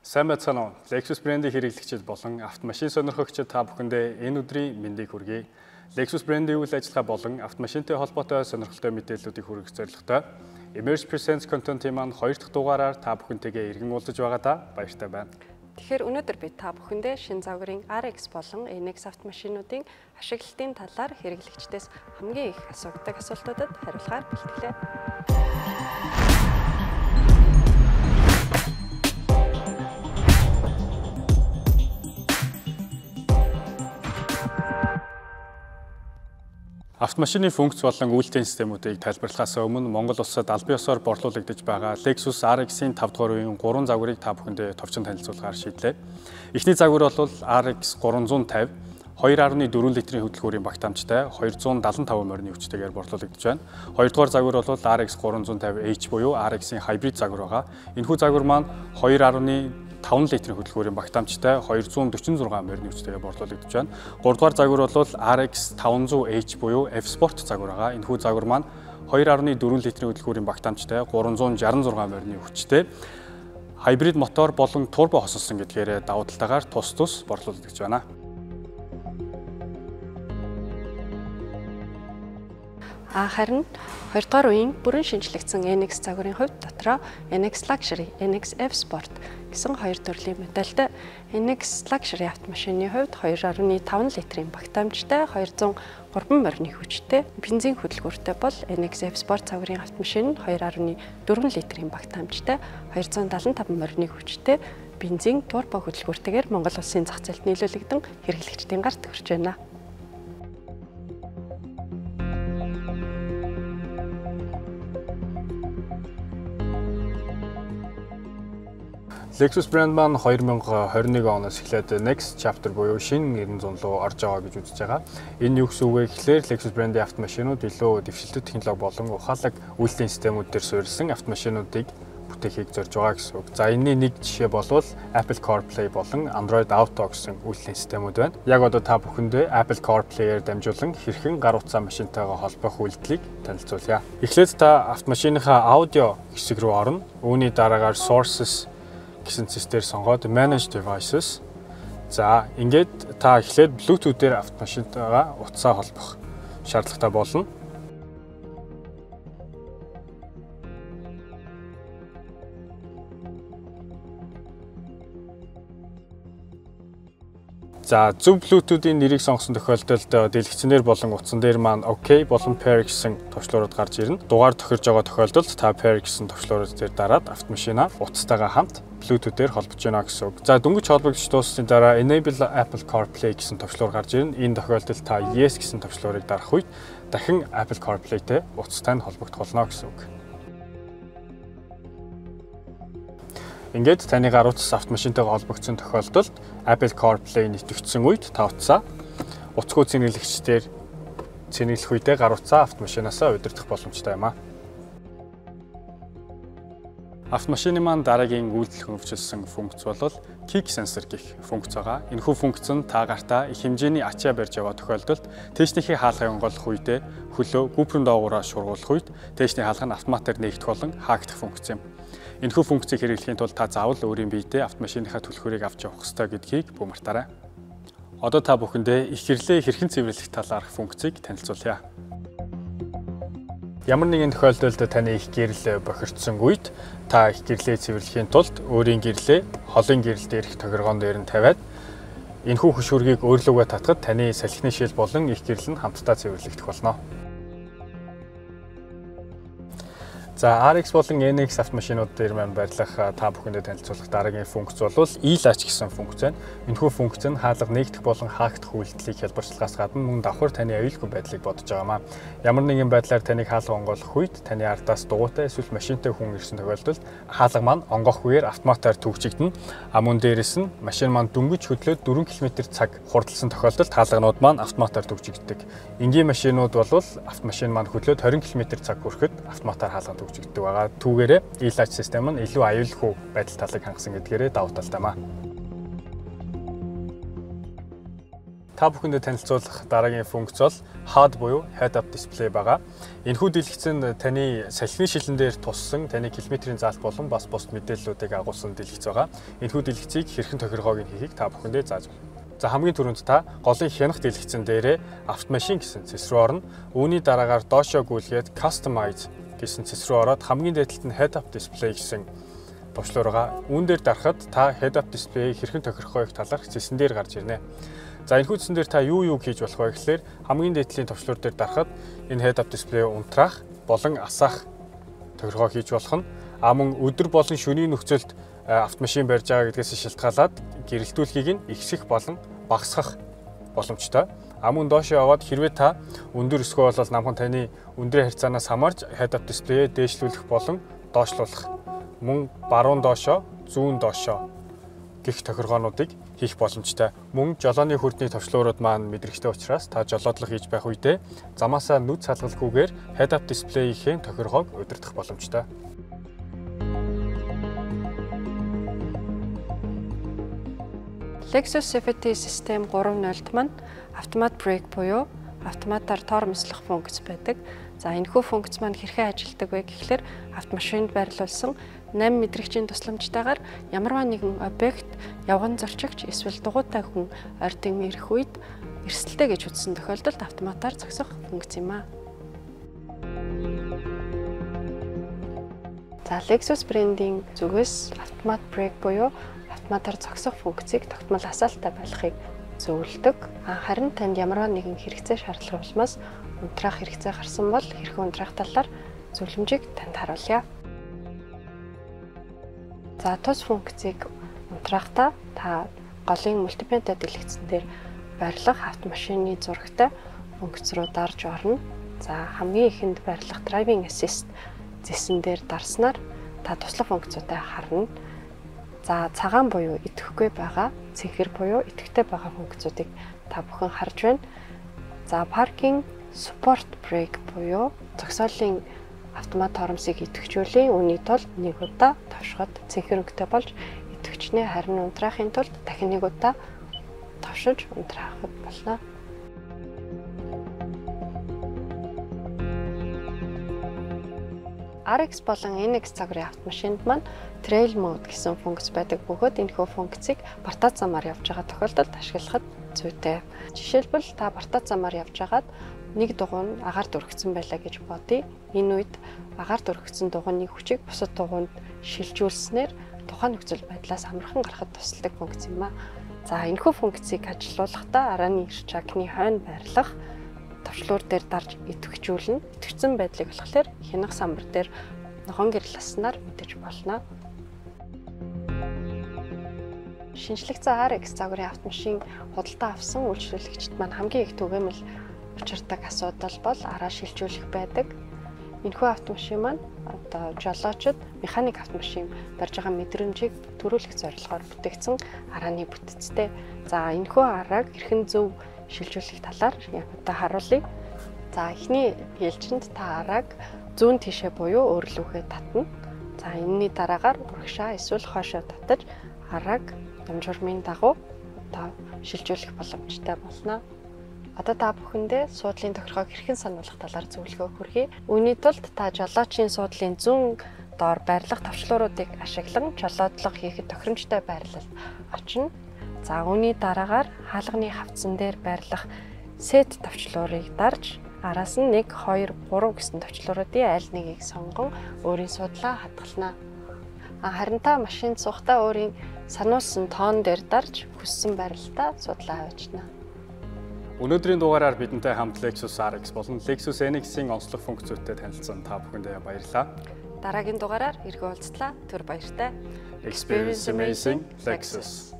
Сайн байцгаана уу? Lexus брендийн хэрэглэгчид болон автомашин сонирхогчид та бүхэндээ энэ өдрийн мэндийг хүргэе. Lexus брендийн үйл ажиллагаа болон автомашинтай холбоотой сонирхолтой мэдээллүүдийг хүргэх зорилготой Emerge Presents контентын маань 2 дахь дугаараар та бүхэнтэйгээ иргэн уулзаж байгаадаа баяртай байна. Тэгэхээр өнөөдөр би та бүхэндээ шинэ загварын RX болон NX автомашинуудын ашиглалтын талаар хэрэглэгчдээс хамгийн их асуудаг асуултуудад хариулахаар бэлтгэлээ. Автомашины функц болон үйлдвэрийн системүүдийг тайлбарлахаас өмнө Монгол улсад албан ёсоор борлуулагдаж байгаа Lexus RX-ийн 5 дугаар үеийн 3 загварыг та бүхэндээ товчхон танилцуулахаар шийдлээ. Эхний загвар бол RX 350 2.4 литрийн хөдөлгүүрийн багтаамжтай 275 морины хүчтэйгээр борлуулагдаж байна. Хоёрдугаар загвар бол RX 350H буюу RX-ийн хайбрид загвар байгаа. Энэхүү загвар маань 2.5 литрийн хөдөлгүүрийн багтаамжтай 246 морины хүчтэйгээр борлуулагдаж байна. Гуравдугаар загвар бол RX 500H буюу F-Sport загвар байгаа. Энэхүү загвар маань 2.4 литрийн хөдөлгүүрийн багтаамжтай 366 морины хүчтэй хайбрид мотор болон турбо хосолсон гэдгээр давуу талтайгаар тус борлуулагдаж байна. Харин 2 дугаар үеийн бүрэн шинжлэгдсэн NX загварын хувьд дотроо NX Luxury, NX F-Sport гэсэн хоёр төрлийн модельтэй NX Luxury автомашины хувьд 2.5 литрийн багтаамжтай 203 морины хүчтэй бензин хөдөлгүүртэй бол NX F-Sport загварын автомашин нь 2.4 литрийн багтаамжтай 275 морины хүчтэй бензин турбо хөдөлгүүртэйгээр Монгол улсын зах зээлд нийлүүлэгдэн хэрэглэгчдийн гарт хүрч байна. Lexus брэнд маань 2021 оноос эхлээд Next Chapter буюу шинэ 900 руу орж байгаа гэж үзэж байгаа. Энэ юу гэсэн үг вэ гэхээр Lexus брэндийн автомашинууд илүү дэвшилтэт технологи болон ухаалаг үйлдвэрийн системүүд дээр суурилсан автомашинуудыг бүтээхийг зорж байгаа гэсэн үг. За энэний нэг жишээ бол Apple CarPlay болон Android Auto гэсэн үйлдвэрийн системүүд байна. Яг одоо та бүхэндээ Apple CarPlay-ээр дамжуулан хэрхэн гар утсаа машинтайгаа холбох үйлдэлийг танилцуулъя. Эхлээд та автомашиныхаа аудио хэсэг рүү орно. Үүний дараагаар Sources гэсэн цэстээр сонгоод Manage Devices. За ингээд та эхлээд Bluetooth-ээр автомашинтайгаа утсаа холбох шаардлагатай болно. За зөв Bluetooth-ийн нэрийг сонгосон тохиолдолд дэлгэцнэр болон утсан дээр маань OK болон Pair гэсэн товчлуурууд гарч ирнэ. Дугаар тохирж байгаа тохиолдолд та Pair гэсэн товчлуурууд дээр дараад автомашинаа утастайгаа хамт Bluetooth-ээр холбож байна гэсэн үг. За дөнгөж холбогдож дуусны дараа Enable Apple CarPlay гэсэн товчлуур гарч ирнэ. Энэ тохиолдолд та Yes гэсэн товчлуурыг дарах үед дахин Apple CarPlay-тэй утастай нь холбогдох болно гэсэн үг. Ингээд таны гар утас автомашинтайгаа холбогдсон тохиолдолд Apple CarPlay нэвтэгдсэн үед та утсаа утасгүй цэнэглэгчдээр цэнэглэх үедээ гар утсаа автомашинаасаа удирдах боломжтой юм аа. Автомашины маань дараагийн үйлдэл хөнөвчлсөн функц бол Kick Sensor гэх функц байгаа. Энэхүү функц нь та гартаа их хэмжээний ачаа барьж байгаа тохиолдолд тээшнийхээ хаалгыг онгойлгох үедээ хөлөө гүпрэн доогууraa шургуулах үед тээшний хаалга нь автоматар нээгдэх болон хаагдах функц юм. Энэхүү функцийг хэрэглэхийн тулд та заавал өөрийн биедээ автомашиныхаа түлхүүрийг авч явах ёстой гэдгийг бүү мартаарай. Одоо та бүхэндээ их гэрлээ хэрхэн цэвэрлэх талаарх функцийг танилцуулъя. Ямар нэгэн тохиолдолд таны их гэрэл бохирдсон үед та их гэрлээ цэвэрлэхийн тулд өөрийн гэрлээ холын гэрэл дээрх тохиргоон дээр нь тавиад энэхүү хөшүүргийг өөрлөгөө татахад таны салхины шил болон их гэрэл нь хамтдаа цэвэрлэгдэх болно. За RX болон NX автомашинууд дээр маань барьлах та бүхэндээ танилцуулах дараагийн функц бол E-Latch гэсэн функц байна. Энэхүү функц нь хаалга нээгдэх болон хаагдах үйлдэлийг хялбарчилгаас гадна мөн давхар таны аюулгүй байдлыг бодож байгаамаа. Ямар нэгэн байдлаар таныг хаалга онгойлгох үед таны ардаас дугуйтай эсвэл машинтай хүн ирсэн тохиолдолд хаалга маань онгоох үеэр автоматар төвчигдэнэ. Мөн дээрэс нь машин маань дөнгөж хөдлөөд 4 км/цаг хурдлсан тохиолдолд хаалганууд маань автоматар төвчигддэг. Энгийн машинууд бол автомашин маань хөдлөөд 20 км/цаг хүрэхэд автоматар хаалга төвчигддэг байгаа. Түүгээрээ E-Latch систем нь илүү аюулгүй байдал талыг хангасан гэдгээрээ давуу талтай маа. та бүхэндээ танилцуулах дараагийн функц бол HUD буюу Head Up Display байгаа. Энэхүү дэлгэцэн таны салхины шилэн дээр туссан таны километрийн заалт болон бас бусд мэдээллүүдийг агуулсан дэлгэц байгаа. Энэхүү дэлгэцийг хэрхэн тохиргоог нь хийхийг та бүхэндээ зааж байна. За хамгийн түрүүнд та голын хянах дэлгэцэн дээрээ автомашин гэсэн цэс рүү орно. Үүний дараагаар доошоо гүйлгээд Customize гэсэн цэс рүү ороод хамгийн дээдлэлт нь Head Up Display гэсэн товчлуур байгаа. Үүн дээр дарахад та Head Up Display-ийг хэрхэн тохирохыг талаарх цэсэн дээр гарч ирнэ. За энэхүү цэсэн дээр та юу хийж болох вэ гэхээр хамгийн дээдлийн товчлуур дээр дарахад энэ Head Up Display унтраах болон асаах тохиргоо хийж болох нь мөн өдөр болон шөнийн нөхцөлд автомашин барьж байгаа гэдгээс шалтгаалаад гэрэлтүүлэхийг нь ихсэх болон багасгах боломжтой. Мөн доош яваад хэрвээ та өндөр өсгөө бол намхан таны өндрийн харьцаанаас хамаарч Head Up Display-ээ дээшлүүлэх болон доошлуулах. Мөн баруун доошоо, зүүн доошоо гэх тохиргоонуудыг хийх боломжтой. Мөн жолооны хүрдний товчлуурууд маань мэдрэгчтэй учраас та жолоодлого хийж байх үедээ замаасаа нүд салгалгүйгээр Head Up Display-ийн тохиргоог удирдах боломжтой. Lexus Safety System 3.0-д маань автомат брейк буюу автоматар тоор мөслөх функц байдаг. За энэхүү функц маань хэрхэн ажилладаг вэ гэхлээр автомашинд байрлуулсан 8 мэдрэгчийн тусламжтайгаар ямарваа нэгэн объект явган зорчигч эсвэл дугуйтай хүн ордын ирэх үед эрсдэлтэй гэж үзсэн тохиолдолд автоматар зогсох функц юм аа. За Lexus брендийн зүгээс автомат брейк буюу автоматар зогсох функцийг тогтмол асаалттай байлгахыг зөвлөдөг. Харин танд ямарваа нэгэн хэрэгцээ шаардлага улмаас унтраах хэрэгцээ гарсан бол хэрхэн унтраах талаар зөвлөмжийг танд харуулъя. За тус функцийг унтраахтаа та голын мультимедиа дэлгэцэн дээр байрлах автомашины зурагтай функц руу дарж орно. За хамгийн ихэнд байрлах Driving Assist зэсэн дээр дарснаар та туслах функцуудаа харна. За цагаан буюу идэхгүй байгаа, цэнхэр буюу идэхтэй байгаа функцуудыг та бүхэн харж байна. За Parking Support Brake буюу зогсоолын автомат хоромсыг идэвхжүүлэн үүний тулд нэг удаа товшоход цэнхэр өнгөтэй болж идэвхжнэ, харин унтраахын тулд дахин нэг удаа товшиж унтраахад болно. RX болон NX цагрын автомашинд маань Trail Mode гэсэн функц байдаг бөгөөд энэхүү функцийг бартаа замаар явж байгаа тохиолдолд ашиглахад зүйтэй. Жишээлбэл та бартаа замаар явж байгаад нэг дугуй нь агаар дүрхсэн байлаа гэж бодъё. Энэ үед агаар дүрхсэн дугуйны хүчийг бусад дугуйд шилжүүлснээр тухайн нөхцөл байдлаас амархан гарахад тусалдаг функц юм аа. За энэхүү функцийг ажилуулахдаа арааны эрч чагны хойно байрлах товчлуур дээр дарж идэвхжүүлнэ. Идэвхжсэн байдлыг болохоор хянах самбар дээр ногоон гэрэл аснаар мэдэж болно. Шинжлэгдсэн RX загварын автомашин худалдаа авсан үйлчлүүлэгчид маань хамгийн их түгээмэл учирдаг асуудал бол араа шилжүүлэх байдаг. Энэхүү автомашин маань одоо жолоочид механик автомашин барьж байгаа мэдрэмжийг төрүүлэх зорилгоор бүтээгдсэн арааны бүтцтэй. За энэхүү арааг хэрхэн зөв шилжүүлэх талаар яг одоо харуулъя. За эхний ээлжинд та арааг зүүн тишээ буюу өөрлөвхөө татна. За энэний дараагаар урагшаа эсвэл хойшоо татаж арааг дамжуурмын дагуу одоо шилжүүлэх боломжтой болно. Одоо та бүхэндээ суудлын тохиргоог хэрхэн сануулгах талаар зөвлөгөө хүргэе. Үүний тулд та жолоочийн суудлын зүүн доор байрлах товчлууруудыг ашиглан жолоодлого хийхэд тохиромжтой байрлал очно. За үүний дараагаар хаалганы хавцсан дээр байрлах сет товчлуурыг дарж араас нь 1, 2, 3 гэсэн товчлууруудын аль нэгийг сонгон өөрийн суудлаа хадгална. Харин та машинд суухдаа өөрийн сануулсан тоон дээр дарж хүссэн байралтаа суудлаа авчна. Өнөөдрийн дугаараар бидэнтэй хамт Lexus RX болон Lexus NX-ийн онцлог функцүүдтэй танилцсан та бүхэндээ баярлалаа. Дараагийн дугаараар эргэн уулзлаа. Түр баяртай. Experience amazing Lexus.